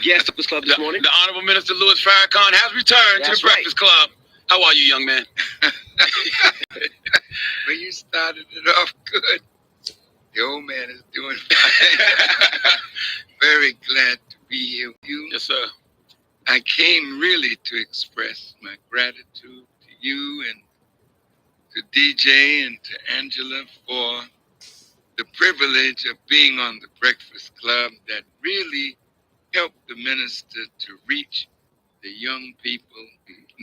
guest of this club this morning. The Honorable Minister Louis Farrakhan has returned to the Breakfast Club. How are you, young man? Well, you started it off good. The old man is doing fine. Very glad to be here with you. Yes, sir. I came really to express my gratitude to you and to DJ and to Angela for the privilege of being on the Breakfast Club that really helped the minister to reach the young people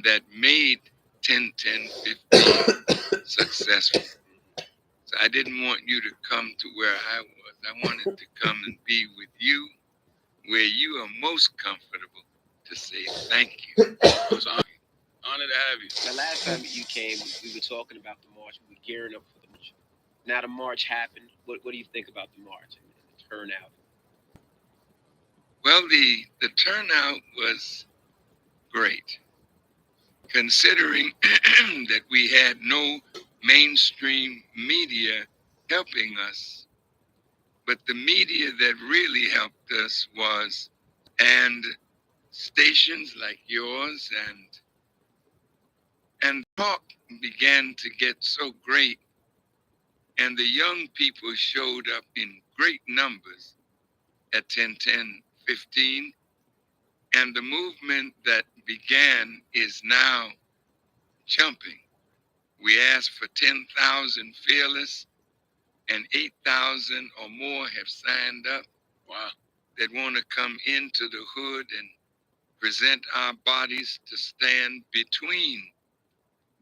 that made 10, 15 successful. So I didn't want you to come to where I was. I wanted to come and be with you where you are most comfortable to say thank you. It's an honor to have you. The last time you came, we were talking about the march. We were gearing up for the march. Now the march happened. What do you think about the march and the turnout? Well, the turnout was great, considering that we had no mainstream media helping us. But the media that really helped us was, and stations like yours and talk began to get so great, and the young people showed up in great numbers at 10, 15, and the movement that began is now jumping. We asked for 10,000 fearless, and 8,000 or more have signed up. Wow. That want to come into the hood and present our bodies to stand between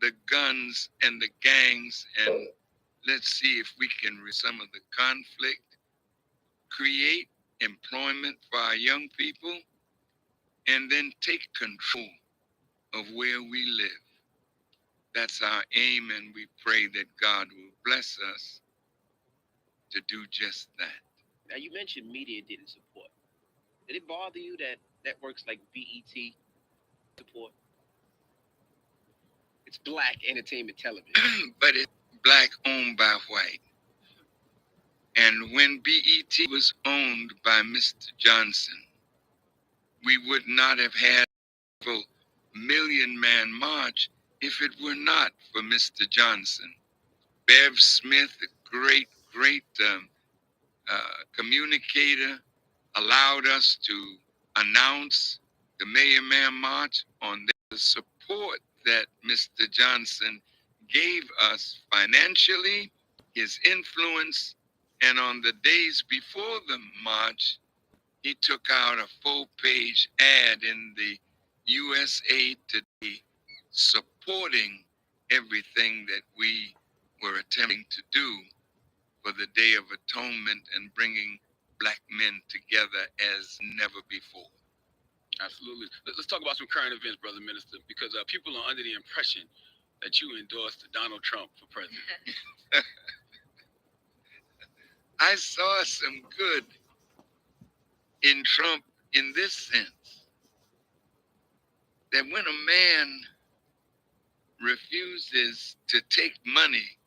the guns and the gangs, and let's see if we can resolve some of the conflict, create employment for our young people, and then take control of where we live. That's our aim, and we pray that God will bless us to do just that. Now, you mentioned media didn't support. Did it bother you that networks like BET support? It's black entertainment television. But it's black owned by white. And when BET was owned by Mr. Johnson, we would not have had a million-man march if it were not for Mr. Johnson. Bev Smith, a great communicator, allowed us to announce the Million Man March on the support that Mr. Johnson gave us financially, his influence, and on the days before the march, he took out a full-page ad in the USA Today supporting everything that we were attempting to do for the Day of Atonement and bringing black men together as never before. Absolutely. Let's talk about some current events, Brother Minister, because people are under the impression that you endorsed Donald Trump for president. I saw some good in Trump in this sense, that when a man refuses to take money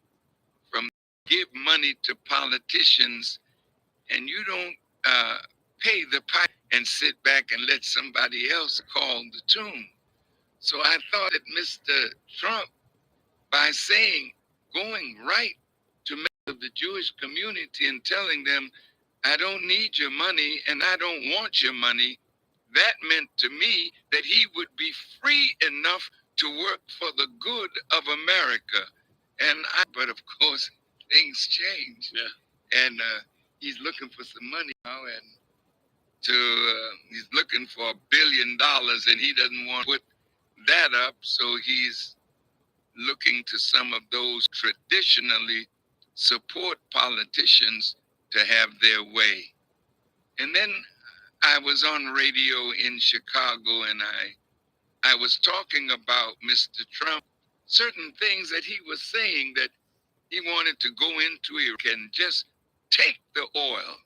give money to politicians, and you don't pay the pipe and sit back and let somebody else call the tune. So I thought that Mr. Trump, by going right to the Jewish community and telling them, I don't need your money and I don't want your money, that meant to me that he would be free enough to work for the good of America. But of course, things change. Yeah. And he's looking for some money now, and he's looking for $1 billion, and he doesn't want to put that up, so he's looking to some of those traditionally support politicians to have their way. And then I was on radio in Chicago, and I was talking about Mr. Trump, certain things that he was saying that he wanted to go into Iraq and just take the oil.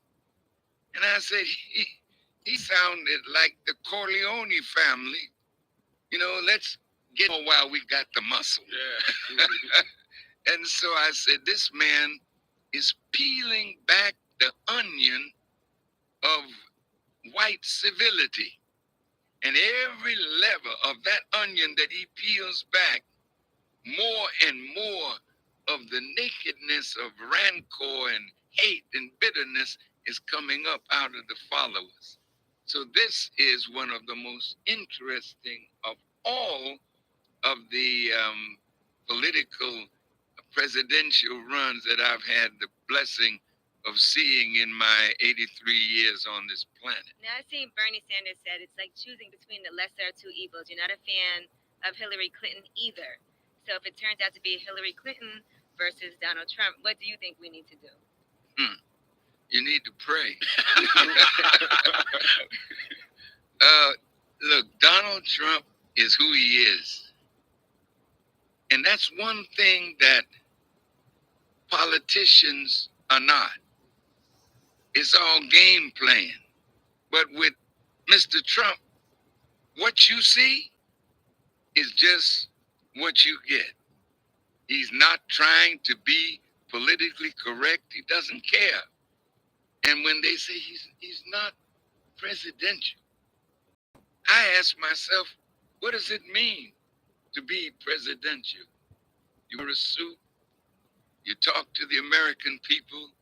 And I said, he sounded like the Corleone family. You know, let's get on while we got the muscle. Yeah. And so I said, this man is peeling back the onion of white civility. And every level of that onion that he peels back, more and more of the nakedness of rancor and hate and bitterness is coming up out of the followers. So this is one of the most interesting of all of the political presidential runs that I've had the blessing of seeing in my 83 years on this planet. Now, I've seen Bernie Sanders said it's like choosing between the lesser of two evils. You're not a fan of Hillary Clinton either. So if it turns out to be Hillary Clinton versus Donald Trump, what do you think we need to do? You need to pray. Look, Donald Trump is who he is. And that's one thing that politicians are not. It's all game playing. But with Mr. Trump, what you see is just what you get. He's not trying to be politically correct. He doesn't care. And when they say he's not presidential, I ask myself, what does it mean to be presidential? You wear a suit, you talk to the American people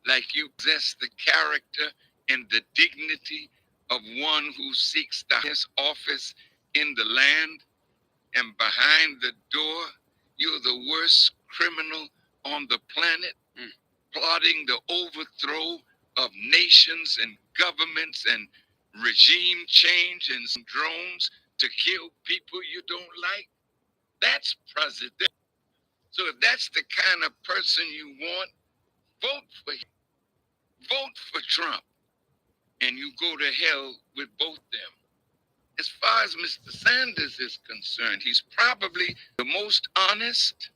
like you possess the character and the dignity of one who seeks the highest office in the land, and behind the door, you're the worst criminal on the planet, plotting the overthrow of nations and governments and regime change and drones to kill people you don't like. That's president. So if that's the kind of person you want, vote for him. Vote for Trump, and you go to hell with both them. As far as Mr. Sanders is concerned, he's probably the most honest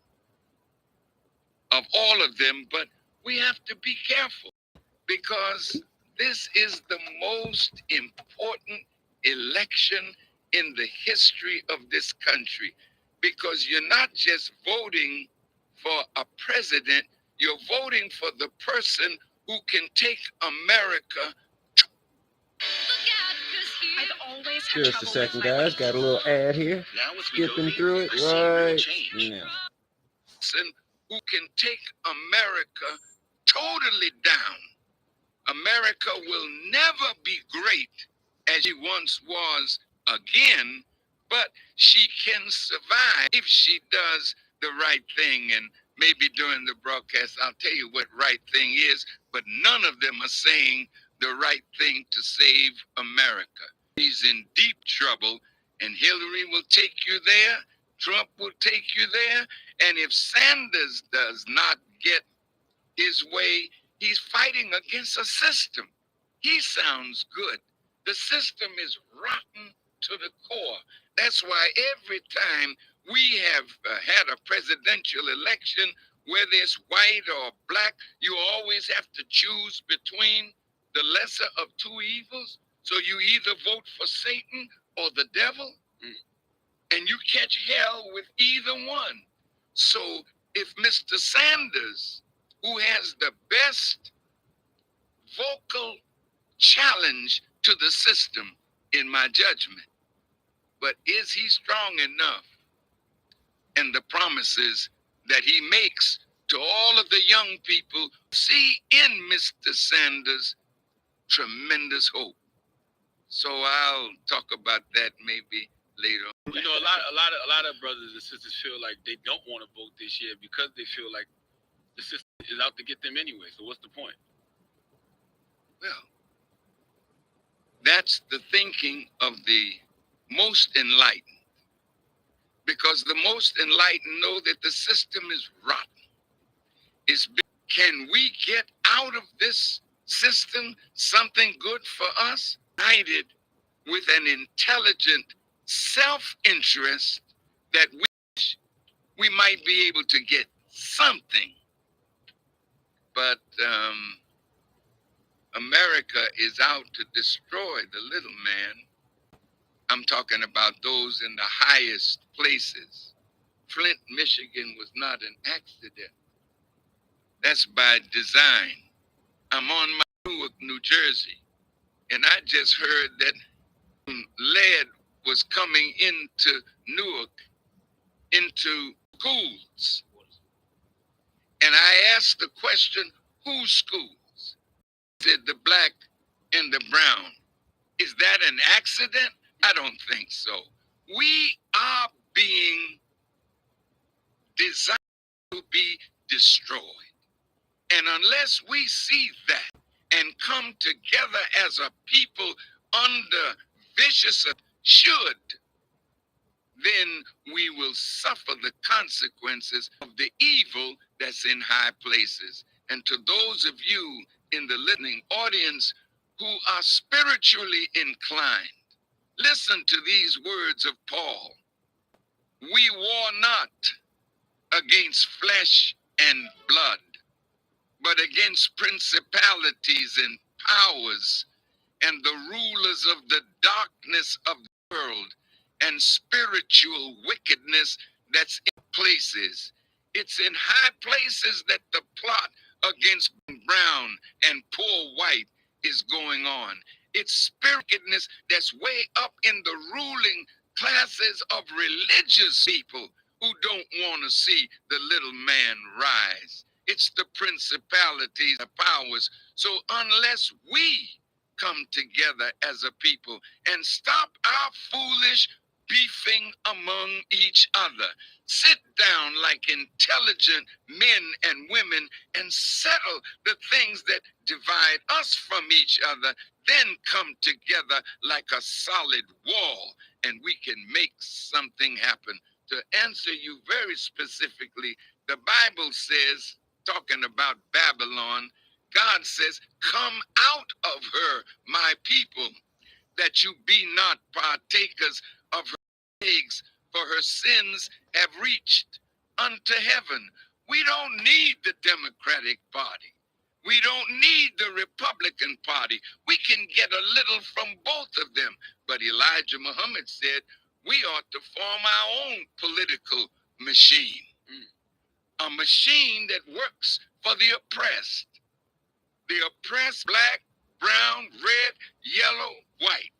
of all of them, but we have to be careful because this is the most important election in the history of this country, because you're not just voting for a president, you're voting for the person who can take America. Just a second, guys. Got a little ad here. Skipping through it right now. Person who can take America totally down. America will never be great as she once was again, but she can survive if she does the right thing. And maybe during the broadcast, I'll tell you what right thing is, but none of them are saying the right thing to save America. He's in deep trouble, and Hillary will take you there. Trump will take you there. And if Sanders does not get his way, he's fighting against a system. He sounds good. The system is rotten to the core. That's why every time we have had a presidential election, whether it's white or black, you always have to choose between the lesser of two evils. So you either vote for Satan or the devil, and you catch hell with either one. So if Mr. Sanders, who has the best vocal challenge to the system, in my judgment, but is he strong enough in the promises that he makes to all of the young people? See in Mr. Sanders tremendous hope. So I'll talk about that maybe later on. You know, a lot of brothers and sisters feel like they don't want to vote this year because they feel like the system is out to get them anyway. So what's the point? Well, that's the thinking of the most enlightened, because the most enlightened know that the system is rotten. Can we get out of this system something good for us? United with an intelligent self-interest that we might be able to get something. But America is out to destroy the little man. I'm talking about those in the highest places. Flint, Michigan was not an accident. That's by design. I'm on my Newark, New Jersey. And I just heard that lead was coming into Newark, into schools. And I asked the question, whose schools? Said the black and the brown. Is that an accident? I don't think so. We are being designed to be destroyed. And unless we see that and come together as a people under vicious should, then we will suffer the consequences of the evil that's in high places. And to those of you in the listening audience who are spiritually inclined, listen to these words of Paul. We war not against flesh and blood, but against principalities and powers and the rulers of the darkness of the world and spiritual wickedness that's in places. It's in high places that the plot against brown and poor white is going on. It's wickedness that's way up in the ruling classes of religious people who don't want to see the little man rise. It's the principalities, the powers. So unless we come together as a people and stop our foolish beefing among each other, sit down like intelligent men and women and settle the things that divide us from each other, then come together like a solid wall and we can make something happen. To answer you very specifically, the Bible says, talking about Babylon, God says, come out of her, my people, that you be not partakers of her plagues, for her sins have reached unto heaven. We don't need the Democratic Party. We don't need the Republican Party. We can get a little from both of them. But Elijah Muhammad said, we ought to form our own political machine. A machine that works for the oppressed. The oppressed, black, brown, red, yellow, white.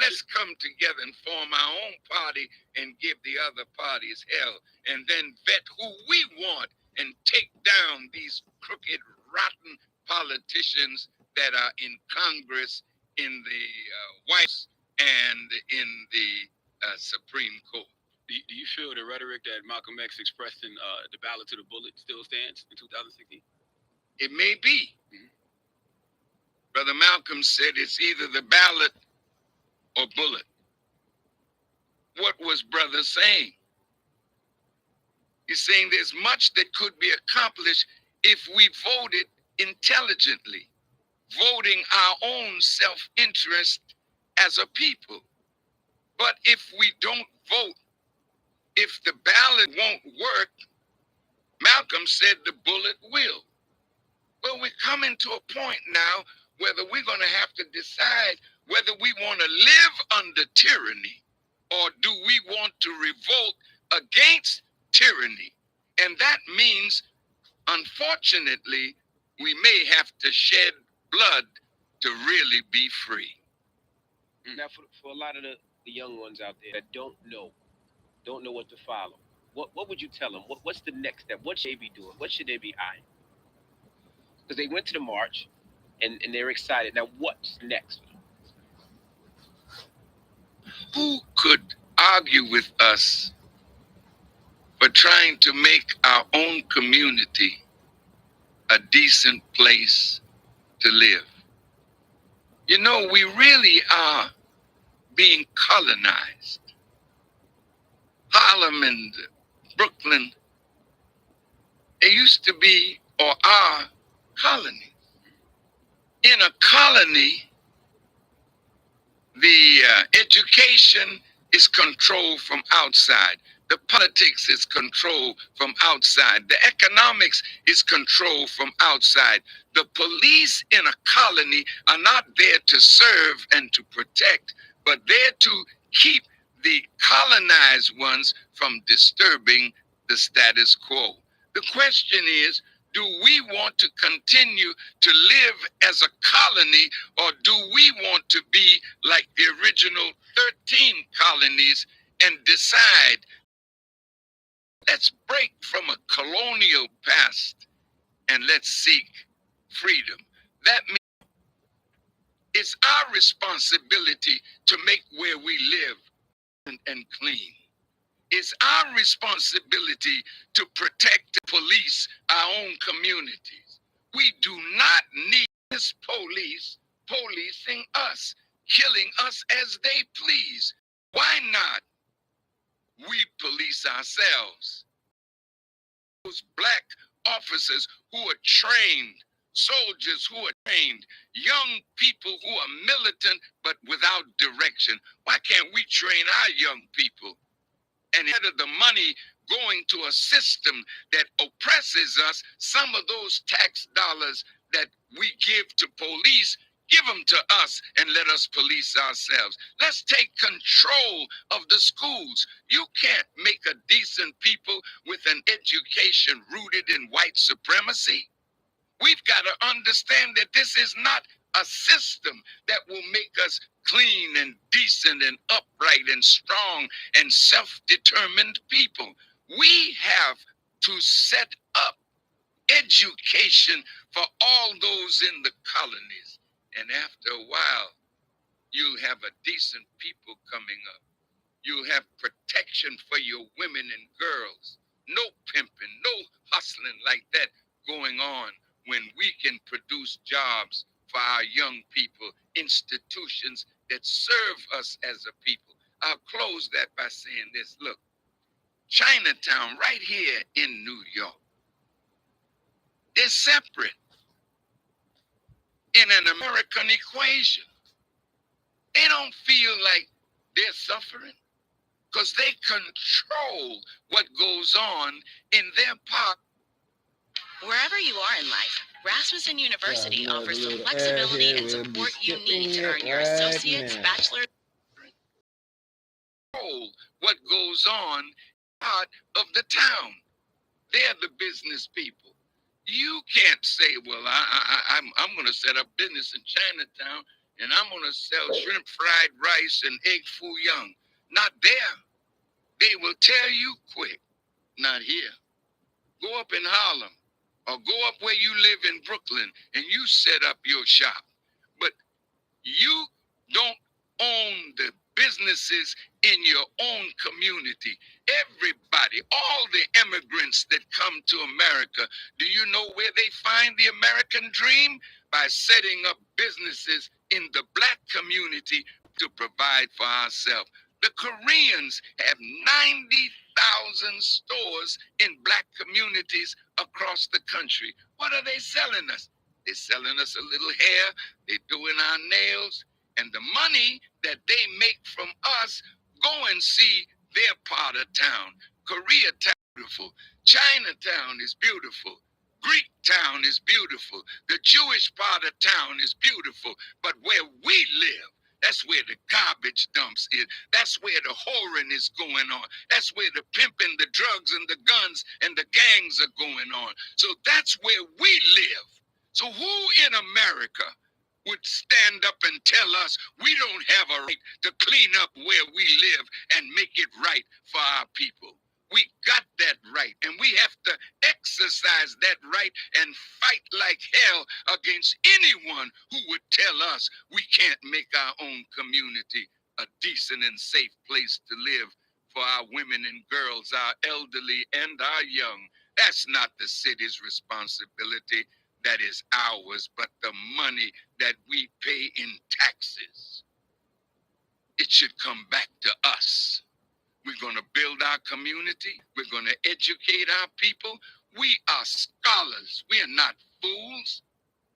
Let's come together and form our own party and give the other parties hell. And then vet who we want and take down these crooked, rotten politicians that are in Congress, in the White House, and in the Supreme Court. Do you feel the rhetoric that Malcolm X expressed in the ballot to the bullet still stands in 2016? It may be. Brother Malcolm said it's either the ballot or bullet. What was brother saying? He's saying there's much that could be accomplished if we voted intelligently, voting our own self-interest as a people. But if we don't vote, if the ballot won't work, Malcolm said the bullet will. Well, we're coming to a point now whether we're going to have to decide whether we want to live under tyranny or do we want to revolt against tyranny. And that means, unfortunately, we may have to shed blood to really be free. Now, for a lot of the young ones out there that don't know what to follow, what would you tell them? What's the next step? What should they be doing? What should they be eyeing? Because they went to the march and they're excited. Now, what's next? Who could argue with us for trying to make our own community a decent place to live? You know, we really are being colonized. Harlem and Brooklyn, they used to be or are colonies. In a colony, the education is controlled from outside. The politics is controlled from outside. The economics is controlled from outside. The police in a colony are not there to serve and to protect, but there to keep the colonized ones from disturbing the status quo. The question is, Do we want to continue to live as a colony, or do we want to be like the original 13 colonies and decide, let's break from a colonial past and let's seek freedom? That means it's our responsibility to make where we live and clean. It's our responsibility to protect and police our own communities. We do not need this police policing us, killing us as they please. Why not we police ourselves? Those black officers who are trained, soldiers who are trained, young people who are militant but without direction. Why can't we train our young people? And instead of the money going to a system that oppresses us, some of those tax dollars that we give to police, give them to us and let us police ourselves. Let's take control of the schools. You can't make a decent people with an education rooted in white supremacy. We've got to understand that this is not a system that will make us clean and decent and upright and strong and self-determined people. We have to set up education for all those in the colonies. And after a while, you'll have a decent people coming up. You'll have protection for your women and girls. No pimping, no hustling like that going on when we can produce jobs for our young people, institutions that serve us as a people. I'll close that by saying this. Look, Chinatown right here in New York, they're separate in an American equation. They don't feel like they're suffering because they control what goes on in their part. Wherever you are in life, Rasmussen University offers the flexibility and support you need to earn your associate's, bachelor's. Control what goes on part of the town. They're the business people. You can't say, well, I'm going to set up business in Chinatown and I'm going to sell shrimp fried rice and egg foo young. Not there. They will tell you quick, not here. Go up in Harlem or go up where you live in Brooklyn and you set up your shop. But you don't own the businesses in your own community. Everybody, all the immigrants that come to America, do you know where they find the American dream? By setting up businesses in the black community to provide for ourselves. The Koreans have 90,000 stores in black communities across the country. What are they selling us? They're selling us a little hair, they're doing our nails, and the money that they make from us, go and see their part of town. Koreatown is beautiful. Chinatown is beautiful. Greek town is beautiful. The Jewish part of town is beautiful. But where we live, that's where the garbage dumps is. That's where the whoring is going on. That's where the pimping, the drugs, and the guns and the gangs are going on. So that's where we live. So who in America would stand up and tell us we don't have a right to clean up where we live and make it right for our people? We got that right, and we have to exercise that right and fight like hell against anyone who would tell us we can't make our own community a decent and safe place to live for our women and girls, our elderly and our young. That's not the city's responsibility. That is ours, but the money that we pay in taxes, it should come back to us. We're going to build our community. We're going to educate our people. We are scholars. We are not fools.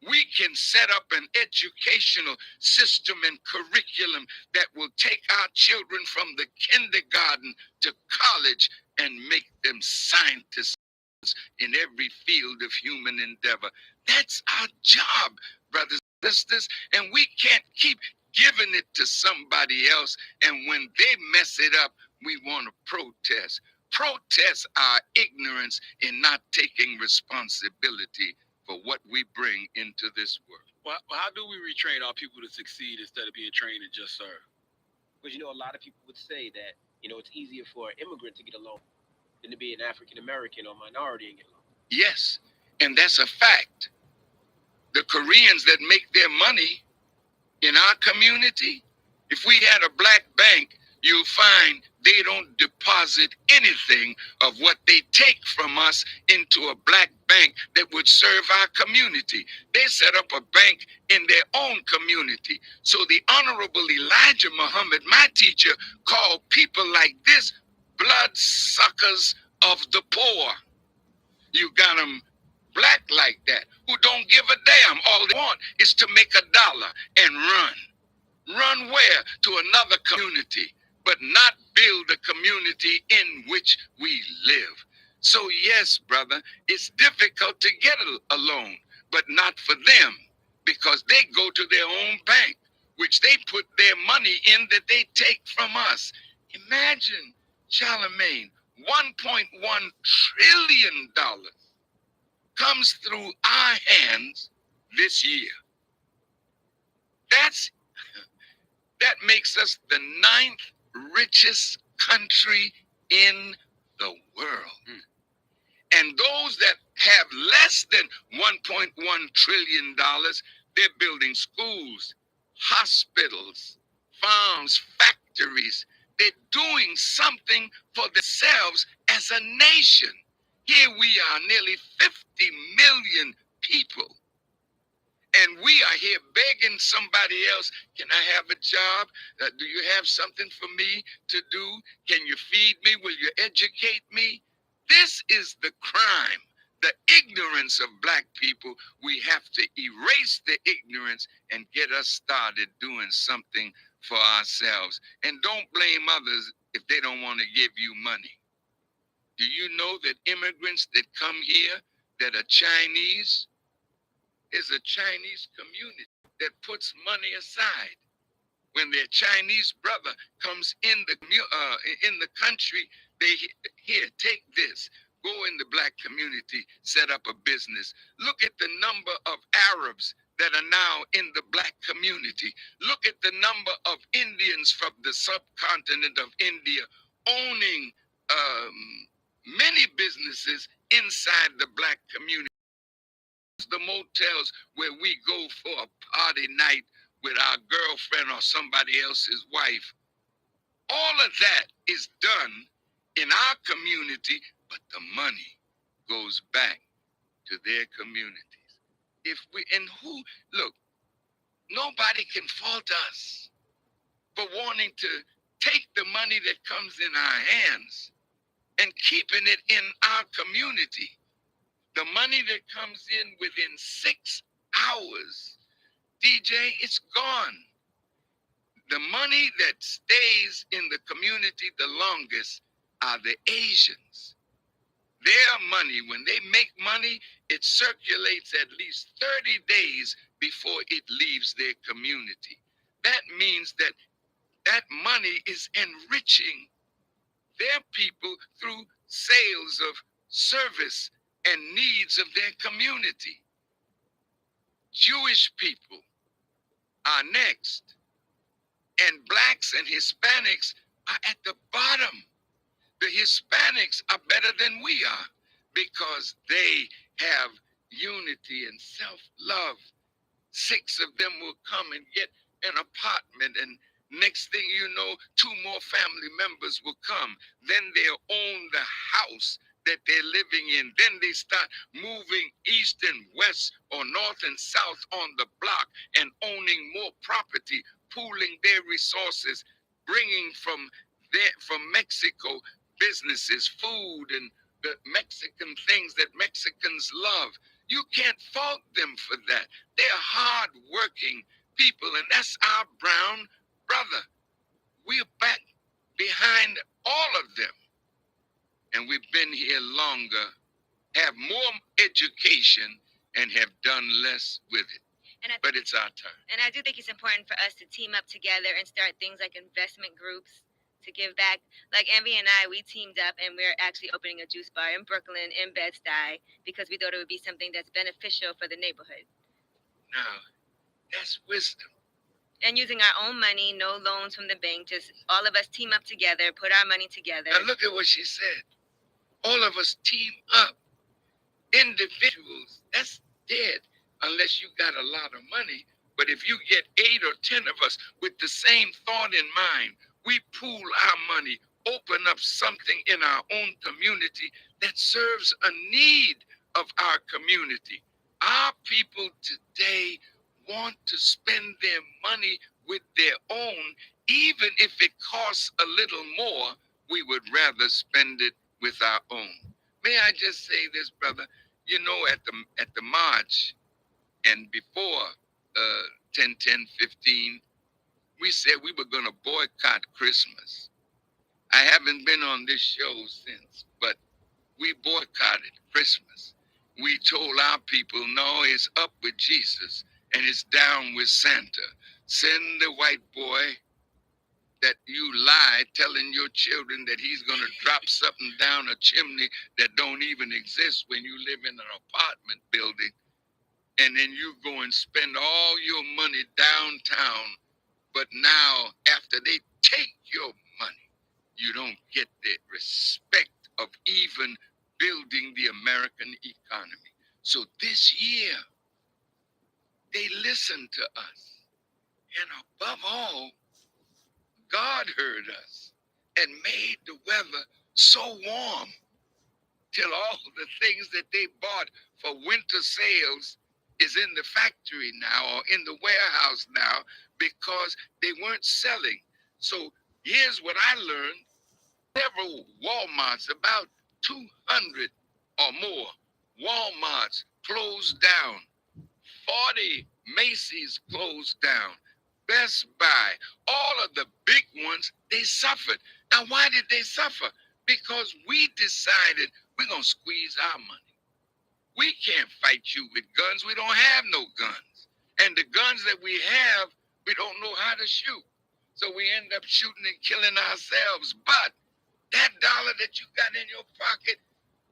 We can set up an educational system and curriculum that will take our children from the kindergarten to college and make them scientists in every field of human endeavor. That's our job, brothers and sisters, and we can't keep giving it to somebody else, and when they mess it up, we want to protest. protest our ignorance in not taking responsibility for what we bring into this world. Well, how do we retrain our people to succeed instead of being trained to just serve? Because a lot of people would say that it's easier for an immigrant to get along than to be an African American or minority and get along. Yes, and that's a fact. The Koreans that make their money in our community, if we had a black bank, you'll find they don't deposit anything of what they take from us into a black bank that would serve our community. They set up a bank in their own community. So the Honorable Elijah Muhammad, my teacher, called people like this bloodsuckers of the poor. You got them black like that, who don't give a damn. All they want is to make a dollar and run. Run where? To another community, but not build a community in which we live. So yes, brother, it's difficult to get a loan, but not for them, because they go to their own bank, which they put their money in that they take from us. Imagine, Charlemagne, $1.1 trillion comes through our hands this year. That makes us the 9th richest country in the world. And those that have less than $1.1 trillion, they're building schools, hospitals, farms, factories. They're doing something for themselves as a nation. Here we are, nearly 50 million people. And we are here begging somebody else, can I have a job? Do you have something for me to do? Can you feed me? Will you educate me? This is the crime, the ignorance of black people. We have to erase the ignorance and get us started doing something for ourselves. And don't blame others if they don't want to give you money. Do you know that immigrants that come here that are Chinese, is a Chinese community that puts money aside. When their Chinese brother comes in the country, they here, take this, go in the black community, set up a business. Look at the number of Arabs that are now in the black community. Look at the number of Indians from the subcontinent of India owning many businesses inside the black community. The motels where we go for a party night with our girlfriend or somebody else's wife. All of that is done in our community, but the money goes back to their communities. Look, nobody can fault us for wanting to take the money that comes in our hands and keeping it in our community. The money that comes in within 6 hours, DJ, it's gone. The money that stays in the community the longest are the Asians. Their money, when they make money, it circulates at least 30 days before it leaves their community. That means that that money is enriching their people through sales of service and needs of their community. Jewish people are next, and blacks and Hispanics are at the bottom. The Hispanics are better than we are because they have unity and self-love. 6 of them will come and get an apartment, and next thing you know, 2 more family members will come. Then they'll own the house that they're living in. Then they start moving east and west or north and south on the block and owning more property, pooling their resources, bringing from Mexico businesses, food, and the Mexican things that Mexicans love. You can't fault them for that. They're hard-working people, and that's our brown brother. We're back behind all of them. And we've been here longer, have more education, and have done less with it. But it's our turn. And I do think it's important for us to team up together and start things like investment groups to give back. Like Envy and I, we teamed up and we're actually opening a juice bar in Brooklyn, in Bed-Stuy, because we thought it would be something that's beneficial for the neighborhood. Now, that's wisdom. And using our own money, no loans from the bank, just all of us team up together, put our money together. Now look at what she said. All of us team up. Individuals, that's dead unless you got a lot of money. But if you get 8 or 10 of us with the same thought in mind, we pool our money, open up something in our own community that serves a need of our community. Our people today want to spend their money with their own, even if it costs a little more, we would rather spend it with our own. May I just say this, brother? You know, at the march and before 10/10/15, we said we were going to boycott Christmas. I haven't been on this show since, but we boycotted Christmas. We told our people, no, it's up with Jesus and it's down with Santa. Send the white boy that you lie, telling your children that he's going to drop something down a chimney that don't even exist when you live in an apartment building. And then you go and spend all your money downtown. But now, after they take your money, you don't get the respect of even building the American economy. So this year, they listened to us. And above all, God heard us and made the weather so warm till all the things that they bought for winter sales is in the factory now or in the warehouse now because they weren't selling. So here's what I learned. Several Walmarts, about 200 or more Walmarts closed down. 40 Macy's closed down. Best Buy, all of the big ones, they suffered. Now, why did they suffer? Because we decided we're going to squeeze our money. We can't fight you with guns. We don't have no guns. And the guns that we have, we don't know how to shoot. So we end up shooting and killing ourselves. But that dollar that you got in your pocket,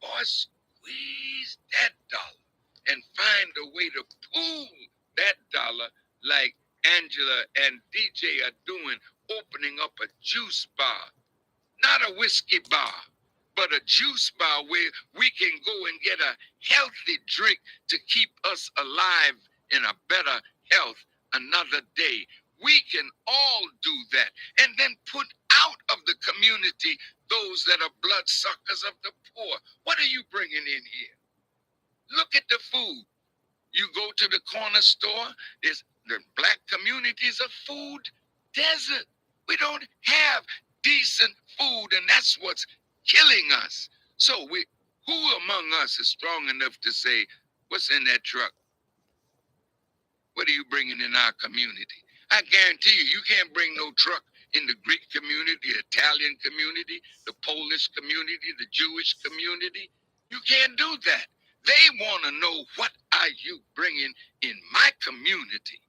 boy, squeeze that dollar and find a way to pool that dollar like Angela and DJ are doing, opening up a juice bar. Not a whiskey bar, but a juice bar where we can go and get a healthy drink to keep us alive in a better health another day. We can all do that and then put out of the community those that are bloodsuckers of the poor. What are you bringing in here? Look at the food. You go to the corner store, there's the black communities a food desert. We don't have decent food, and that's what's killing us. So who among us is strong enough to say, what's in that truck? What are you bringing in our community? I guarantee you can't bring no truck in the Greek community, the Italian community, the Polish community, the Jewish community. You can't do that. They want to know, what are you bringing in my community?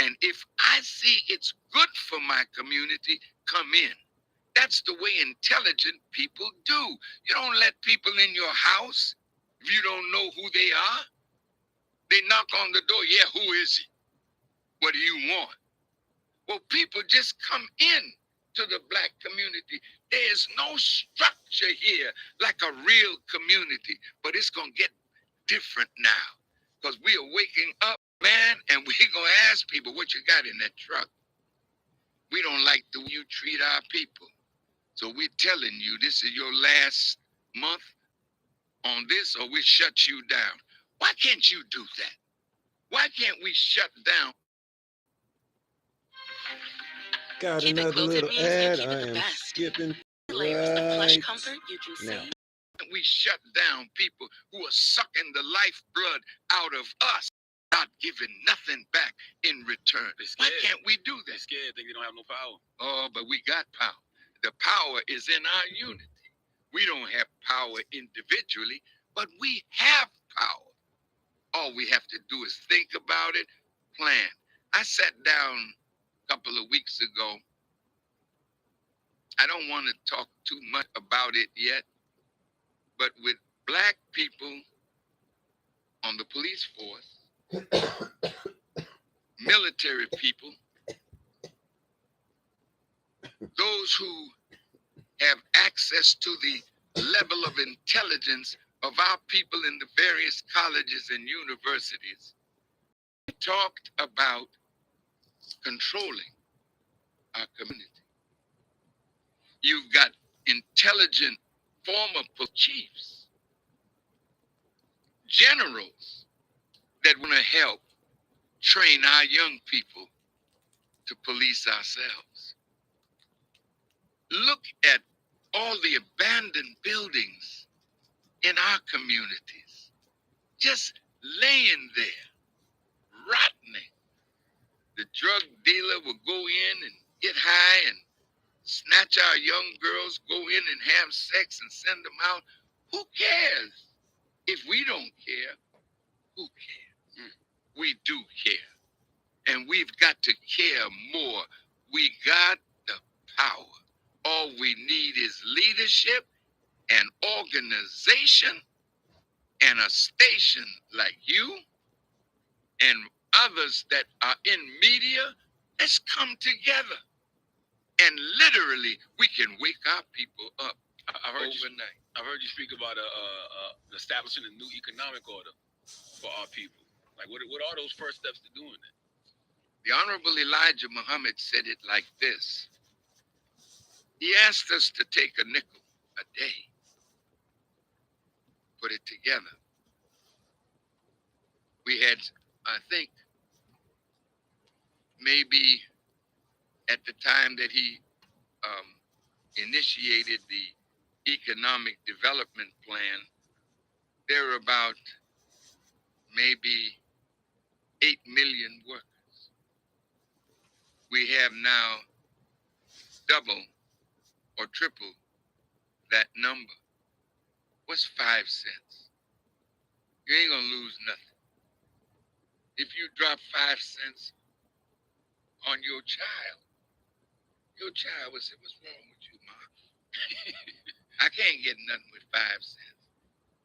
And if I see it's good for my community, come in. That's the way intelligent people do. You don't let people in your house if you don't know who they are. They knock on the door. Yeah, who is he? What do you want? Well, people just come in to the black community. There's no structure here like a real community, but it's going to get different now because we are waking up, man, and we're going to ask people, what you got in that truck? We don't like the way you treat our people. So we're telling you, this is your last month on this, or we shut you down. Why can't you do that? Why can't we shut down? Got Keep it another quilted little means you ad. keep it I the am best. skipping Layers of plush right comfort you can now. see. We shut down people who are sucking the lifeblood out of us, not giving nothing back in return. Why can't we do that? They're scared, think they don't have no power. Oh, but we got power. The power is in our unity. We don't have power individually, but we have power. All we have to do is think about it, plan. I sat down a couple of weeks ago I don't want to talk too much about it yet, but with black people on the police force, military people, those who have access to the level of intelligence of our people in the various colleges and universities, we talked about controlling our community. You've got intelligent former chiefs, generals that want to help train our young people to police ourselves. Look at all the abandoned buildings in our communities, just laying there, rotting. The drug dealer will go in and get high and snatch our young girls, go in and have sex and send them out. Who cares? If we don't care, who cares? We do care. And we've got to care more. We got the power. All we need is leadership and organization and a station like you and others that are in media. Let's come together. And literally, we can wake our people up overnight. I've heard you speak about establishing a new economic order for our people. Like, what are those first steps to doing it? The Honorable Elijah Muhammad said it like this. He asked us to take a nickel a day, put it together. We had, I think, maybe at the time that he initiated the economic development plan, there were about maybe 8 million workers. We have now double or triple that number. What's 5 cents? You ain't gonna lose nothing. If you drop 5 cents on your child will say, what's wrong with you, Ma? I can't get nothing with 5 cents.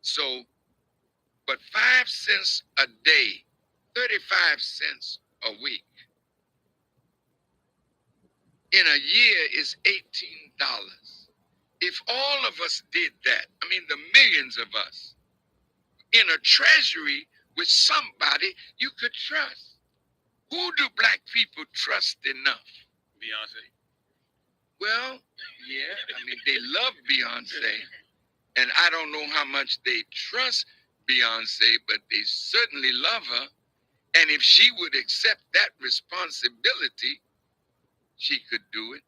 So, but 5 cents a day, 35 cents a week, in a year is $18. If all of us did that, I mean the millions of us, in a treasury with somebody you could trust. Who do black people trust enough? Beyonce. Well, yeah, I mean, they love Beyonce, and I don't know how much they trust Beyonce, but they certainly love her. And if she would accept that responsibility, she could do it.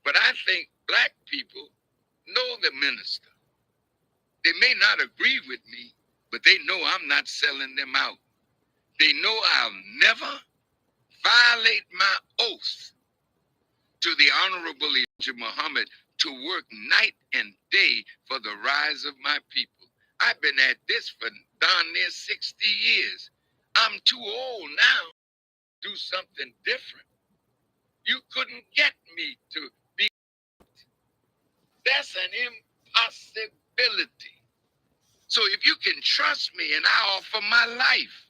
But I think black people know the minister. They may not agree with me, but they know I'm not selling them out. They know I'll never violate my oath to the Honorable Elijah Muhammad to work night and day for the rise of my people. I've been at this for darn near 60 years. I'm too old now to do something different. You couldn't get me to be. That's an impossibility. So if you can trust me and I offer my life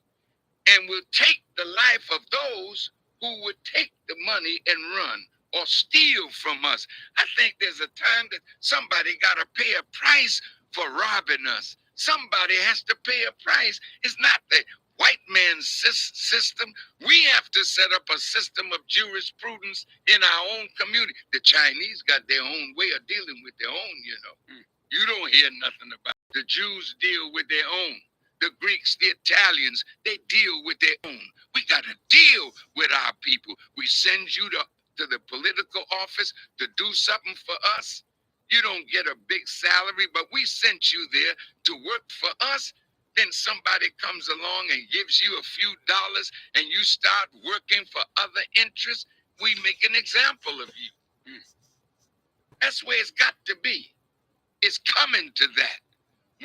and will take the life of those who would take the money and run or steal from us. I think there's a time that somebody got to pay a price for robbing us. Somebody has to pay a price. It's not the white man's system. We have to set up a system of jurisprudence in our own community. The Chinese got their own way of dealing with their own, you know. You don't hear nothing about it. The Jews deal with their own. The Greeks, the Italians, they deal with their own. We got to deal with our people. We send you to the political office to do something for us. You don't get a big salary, but we sent you there to work for us. Then somebody comes along and gives you a few dollars and you start working for other interests. We make an example of you. That's where it's got to be. It's coming to that.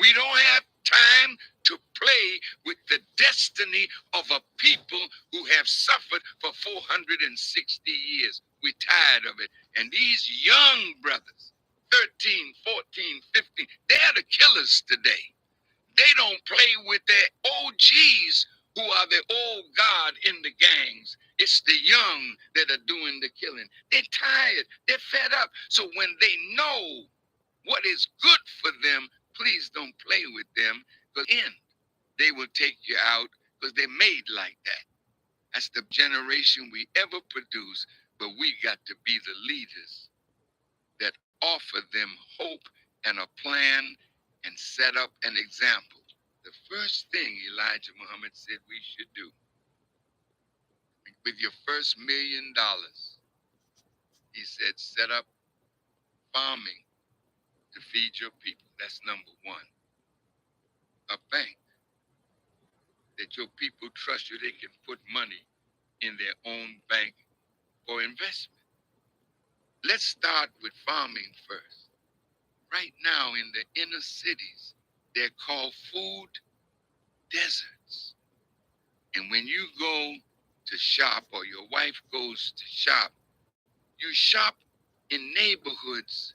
We don't have time to play with the destiny of a people who have suffered for 460 years. We're tired of it. And these young brothers, 13, 14, 15, they're the killers today. They don't play with their OGs who are the old guard in the gangs. It's the young that are doing the killing. They're tired. They're fed up. So when they know what is good for them, please don't play with them, because they will take you out, because they're made like that. That's the generation we ever produce, but we got to be the leaders that offer them hope and a plan and set up an example. The first thing Elijah Muhammad said we should do with your first $1 million, he said, set up farming to feed your people. That's number one. A bank that your people trust you, they can put money in their own bank for investment. Let's start with farming first. Right now in the inner cities, they're called food deserts. And when you go to shop, or your wife goes to shop, you shop in neighborhoods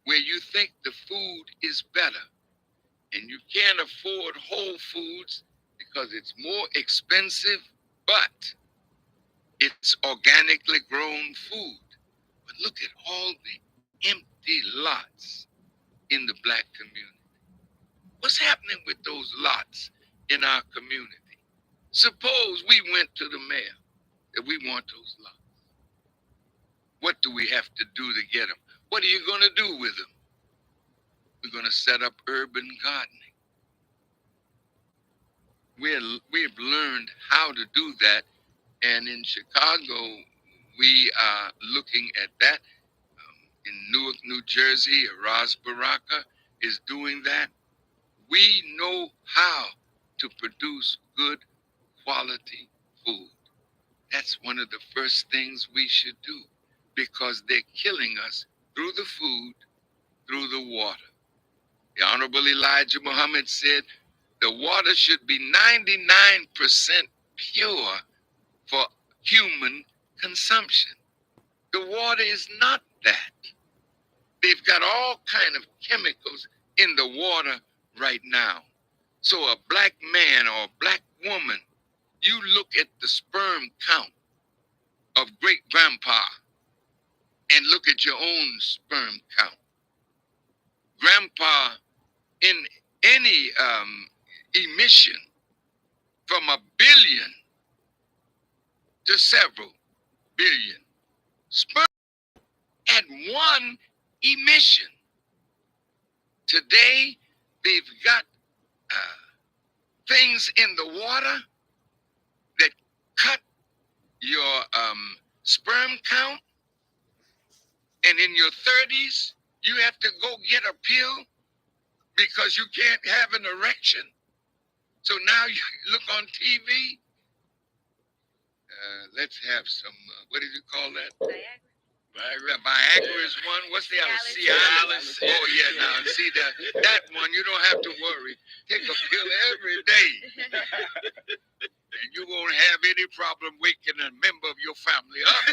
where you think the food is better. And you can't afford Whole Foods because it's more expensive, but it's organically grown food. But look at all the empty lots in the Black community. What's happening with those lots in our community? Suppose we went to the mayor that we want those lots. What do we have to do to get them? What are you going to do with them? We're going to set up urban gardening. We've learned how to do that. And in Chicago, we are looking at that. In Newark, New Jersey, Ras Baraka is doing that. We know how to produce good quality food. That's one of the first things we should do, because they're killing us through the food, through the water. The Honorable Elijah Muhammad said the water should be 99% pure for human consumption. The water is not that. They've got all kind of chemicals in the water right now. So a black man or a black woman, you look at the sperm count of great grandpa and look at your own sperm count. Grandpa, in any emission from 1 billion to several billion sperm at one emission. Today, they've got things in the water that cut your sperm count, and in your 30s, you have to go get a pill because you can't have an erection. So now you look on TV. Let's have some, what did you call that? Viagra. Viagra is one. What's the other? Cialis. Oh, yeah, now, see, that one, you don't have to worry. Take a pill every day. And you won't have any problem waking a member of your family up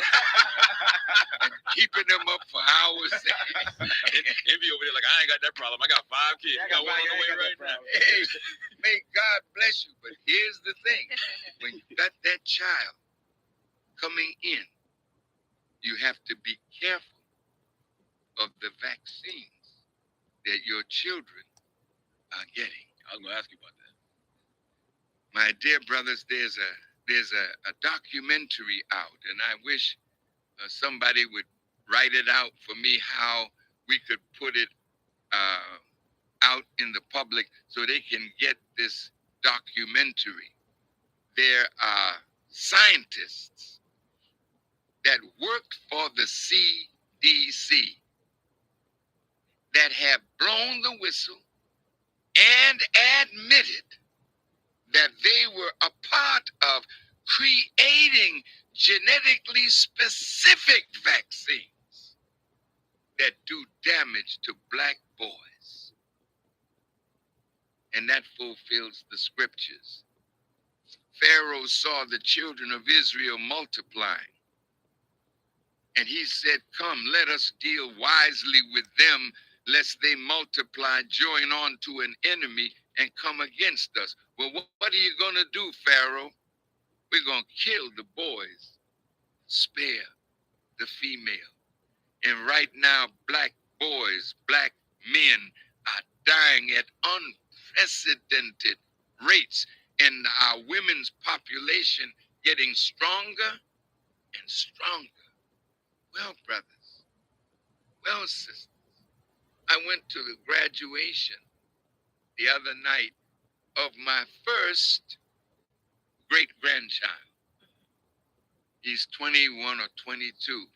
and keeping them up for hours. He'd be over there like, I ain't got that problem. I got 5 kids. I got one on the way right now. Hey, may God bless you. But here's the thing. When you got that child coming in, you have to be careful of the vaccines that your children are getting. I was going to ask you about that. My dear brothers, there's a documentary out, and I wish somebody would write it out for me, how we could put it out in the public so they can get this documentary. There are scientists that worked for the CDC that have blown the whistle and admitted that they were a part of creating genetically specific vaccines that do damage to black boys. And that fulfills the scriptures. Pharaoh saw the children of Israel multiplying, And he said, come, let us deal wisely with them, lest they multiply, join on to an enemy, and come against us. Well, what are you going to do, Pharaoh? We're going to kill the boys, spare the female. And right now, black boys, black men are dying at unprecedented rates, and our women's population getting stronger and stronger. Well, brothers, well, sisters, I went to the graduation the other night of my first great-grandchild. He's 21 or 22.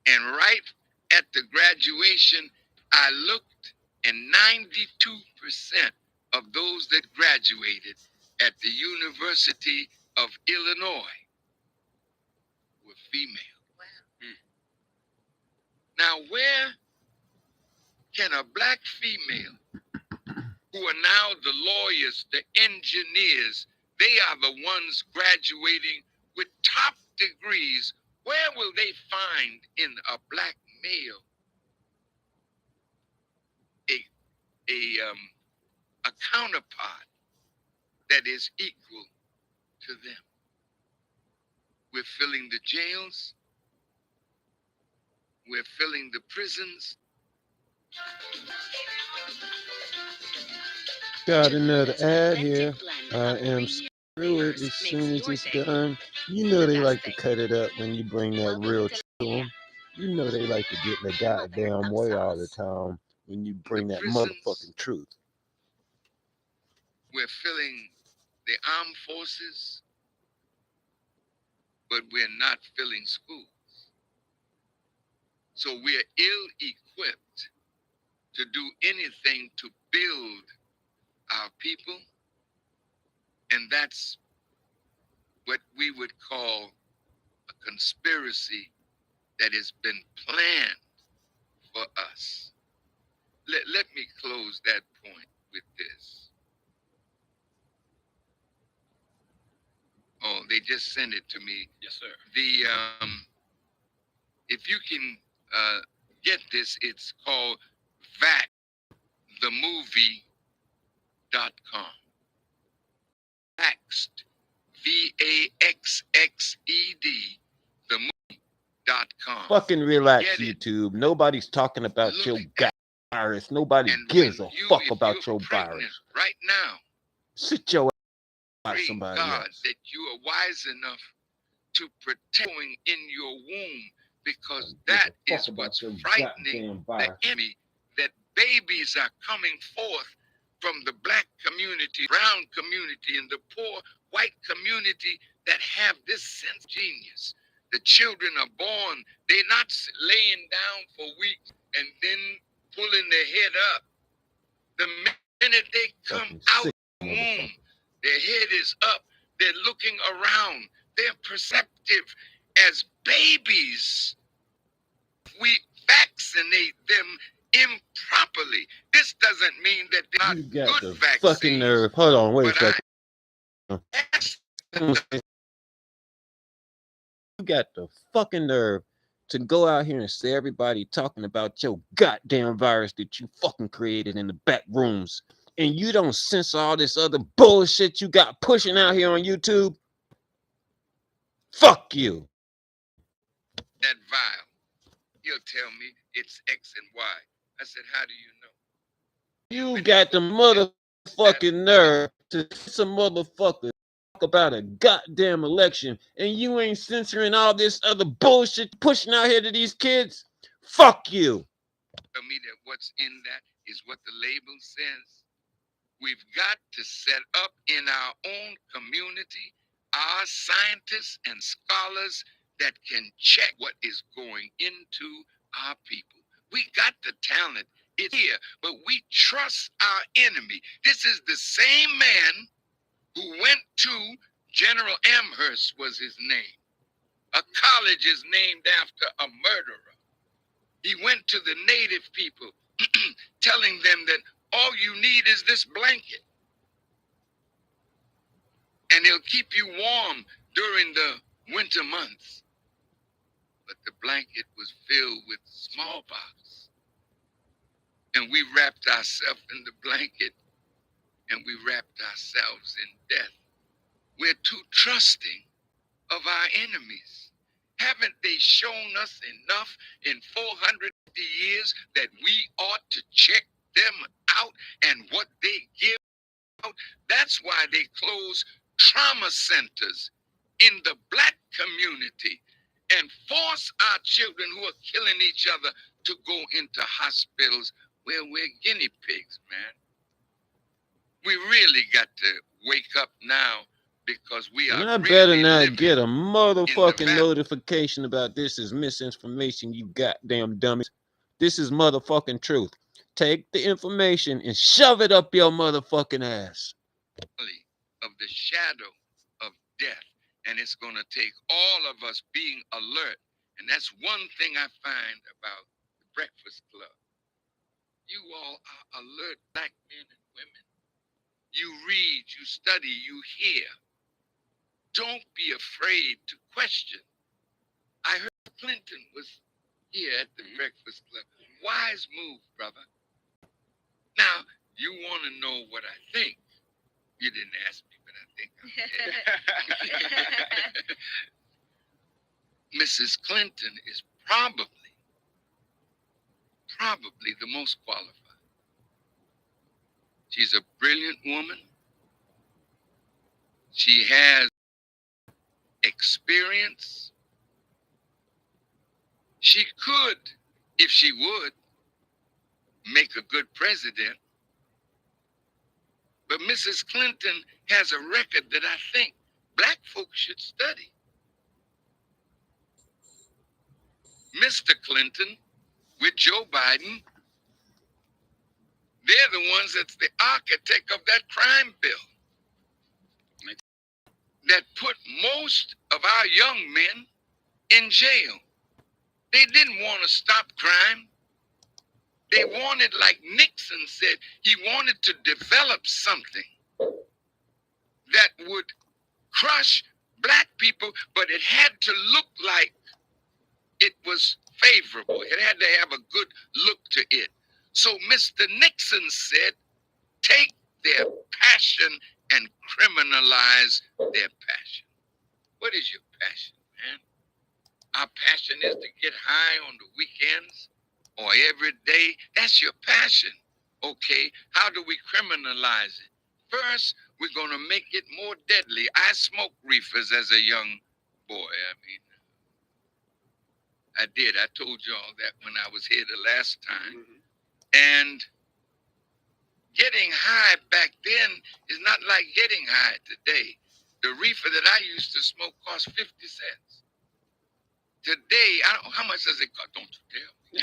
And right at the graduation, I looked, and 92% of those that graduated at the University of Illinois were female. Wow. Now, where can a black female, who are now the lawyers, the engineers, they are the ones graduating with top degrees, where will they find in a black male a counterpart that is equal to them? We're filling the jails, we're filling the prisons. Got another ad here. I am through it as soon as it's done. You know they like to cut it up when you bring that real to them. You know they like to get the goddamn way all the time when you bring that motherfucking truth. We're filling the armed forces, but we're not filling schools. So we're ill-equipped to do anything to build our people, and that's what we would call a conspiracy that has been planned for us. Let me close that point with this. Oh, they just sent it to me. Yes, sir. If you can get this, it's called vaxxedthemovie.com. Vaxxed, VAXXED, themovie.com. Fucking relax, YouTube. Nobody's talking about your virus. Nobody gives a fuck about your virus. Right now, sit your ass pray somebody God else. that you are wise enough to protect in your womb, because that is what's frightening the enemy, that babies are coming forth from the black community, brown community, and the poor white community that have this sense of genius. The children are born, they're not laying down for weeks and then pulling their head up. The minute they come out of the womb, their head is up, they're looking around, they're perceptive as babies. We vaccinate them improperly. This doesn't mean that they're not You got good the vaccines. fucking nerve. Hold on, wait a second. You got the fucking nerve to go out here and say everybody talking about your goddamn virus that you fucking created in the back rooms, and you don't censor all this other bullshit you got pushing out here on YouTube? Fuck you. That vial. He'll tell me it's X and Y. I said, how do you know? You got the motherfucking nerve to some motherfucker talk about a goddamn election, and you ain't censoring all this other bullshit pushing out here to these kids? Fuck you. Tell me that what's in that is what the label says. We've got to set up in our own community our scientists and scholars that can check what is going into our people. We got the talent. It's here, but we trust our enemy. This is the same man who went to General Amherst was his name. A college is named after a murderer. He went to the native people telling them that all you need is this blanket, and it'll keep you warm during the winter months. but the blanket was filled with smallpox. And we wrapped ourselves in the blanket, and we wrapped ourselves in death. We're too trusting of our enemies. Haven't they shown us enough in 450 years that we ought to check them out and what they give out? That's why they close trauma centers in the black community and force our children who are killing each other to go into hospitals where we're guinea pigs, man. We really got to wake up now, because we are. And I really better not living get a motherfucking in the notification about this is misinformation, you goddamn dummies. This is motherfucking truth. Take the information and shove it up your motherfucking ass. valley of the shadow of death. And it's going to take all of us being alert. And that's one thing I find about the Breakfast Club. You all are alert, black men and women. You read, you study, you hear. Don't be afraid to question. I heard Clinton was here at the Breakfast Club. Wise move, brother. Now, you want to know what I think. You didn't ask me, but I think I did. Mrs. Clinton is probably the most qualified. She's a brilliant woman. She has experience. She could, if she would, make a good president. But Mrs. Clinton has a record that I think black folks should study. Mr. Clinton with Joe Biden, they're the ones that's the architect of that crime bill that put most of our young men in jail. They didn't want to stop crime. They wanted, like Nixon said, he wanted to develop something that would crush black people, but it had to look like it was favorable. It had to have a good look to it. So Mr. Nixon said, take their passion and criminalize their passion. What is your passion, man? Our passion is to get high on the weekends or every day. That's your passion. Okay, how do we criminalize it? First, we're going to make it more deadly. I smoked reefers as a young boy. I did. I told you all that when I was here the last time. And getting high back then is not like getting high today. The reefer that I used to smoke cost 50 cents. Today, how much does it cost? Don't you tell me.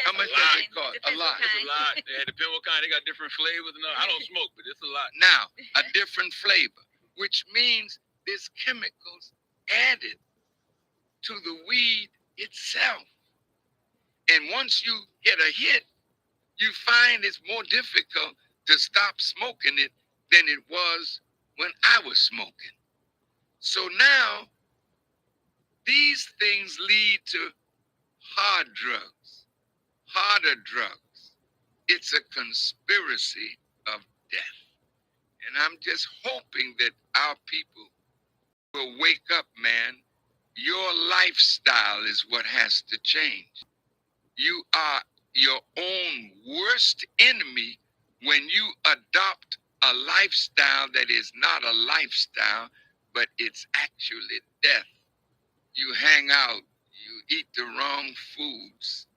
How much does it cost? A lot. It's a lot. Yeah, depending what kind. They got different flavors. No, I don't smoke, but it's a lot. Now, a different flavor, which means there's chemicals added to the weed itself. And once you get a hit, you find it's more difficult to stop smoking it than it was when I was smoking. So now, these things lead to hard drugs, harder drugs. It's a conspiracy of death. And I'm just hoping that our people will wake up, man. Your lifestyle is what has to change. You are your own worst enemy when you adopt a lifestyle that is not a lifestyle, but it's actually death. You hang out, you eat the wrong foods.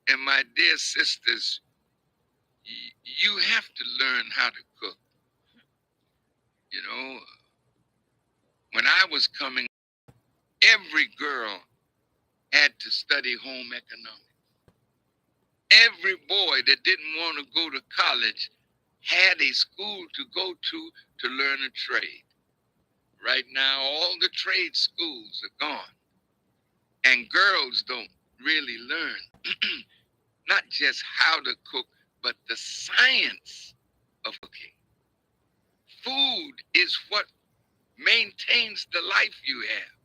And my dear sisters, you have to learn how to cook. You know, when I was coming, every girl had to study home economics. Every boy that didn't want to go to college had a school to go to learn a trade. Right now, all the trade schools are gone. And girls don't really learn not just how to cook, but the science of cooking. Food is what maintains the life you have.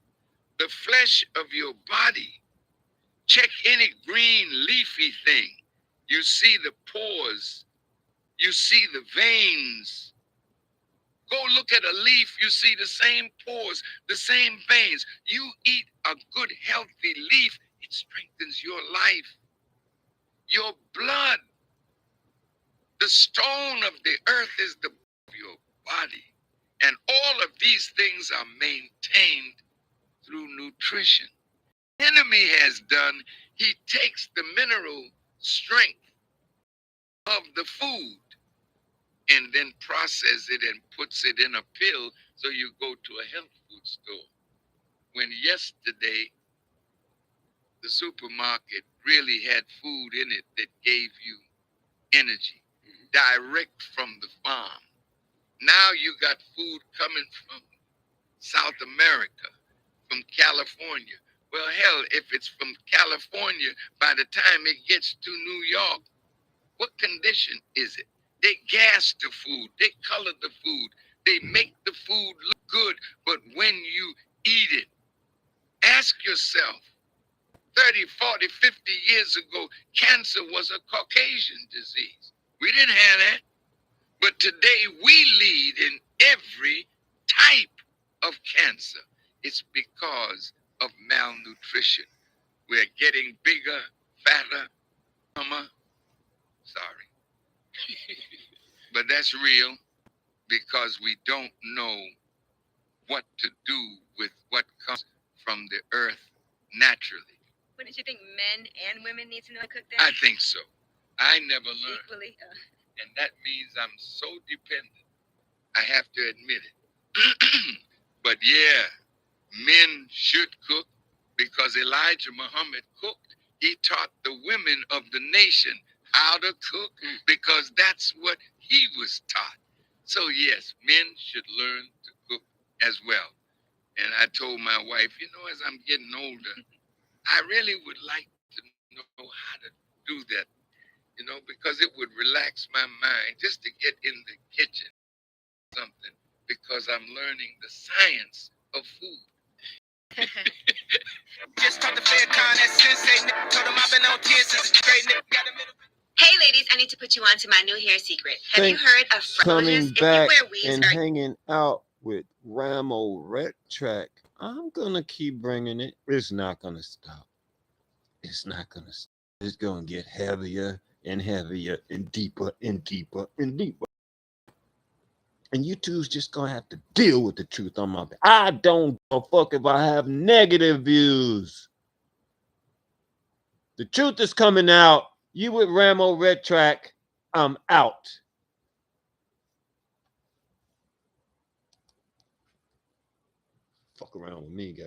the flesh of your body. Check any green leafy thing. You see the pores. You see the veins. Go look at a leaf, you see the same pores, the same veins. You eat a good, healthy leaf, it strengthens your life. Your blood, the stone of the earth is the of your body. And all of these things are maintained through nutrition. The enemy has done, he takes the mineral strength of the food and then process it and puts it in a pill, so you go to a health food store. When yesterday, the supermarket really had food in it that gave you energy, direct from the farm. Now you got food coming from South America, from California. Well, hell, if it's from California, by the time it gets to New York, what condition is it? They gas the food, they color the food, they make the food look good, but when you eat it, ask yourself, 30, 40, 50 years ago, cancer was a Caucasian disease. We didn't have that. But today we lead in every type of cancer. It's because of malnutrition. We're getting bigger, fatter, dumber. Sorry. But that's real, because we don't know what to do with what comes from the earth naturally. Wouldn't you think men and women need to know how to cook that? I think so. I never learned. Equally. And that means I'm so dependent. I have to admit it. But yeah, men should cook, because Elijah Muhammad cooked. He taught the women of the nation how to cook, because that's what he was taught. So yes, men should learn to cook as well. And I told my wife, you know, as I'm getting older, I really would like to know how to do that, you know, because it would relax my mind just to get in the kitchen, something, because I'm learning the science of food. Just talk to Farrakhan, that sensei. Told him I've been on 10 since the straight nigga got a middle. Hey ladies, I need to put you on to my new hair secret. Have you heard of coming back and hanging out with RAMO RETRAC? I'm gonna keep bringing it. It's not gonna stop. It's not gonna stop. It's gonna get heavier and heavier and deeper and deeper and deeper. And you two's just gonna have to deal with the truth on my back. I don't give a fuck if I have negative views. The truth is coming out. You with RAMO RETRAC, I'm out. Fuck around with me, guys.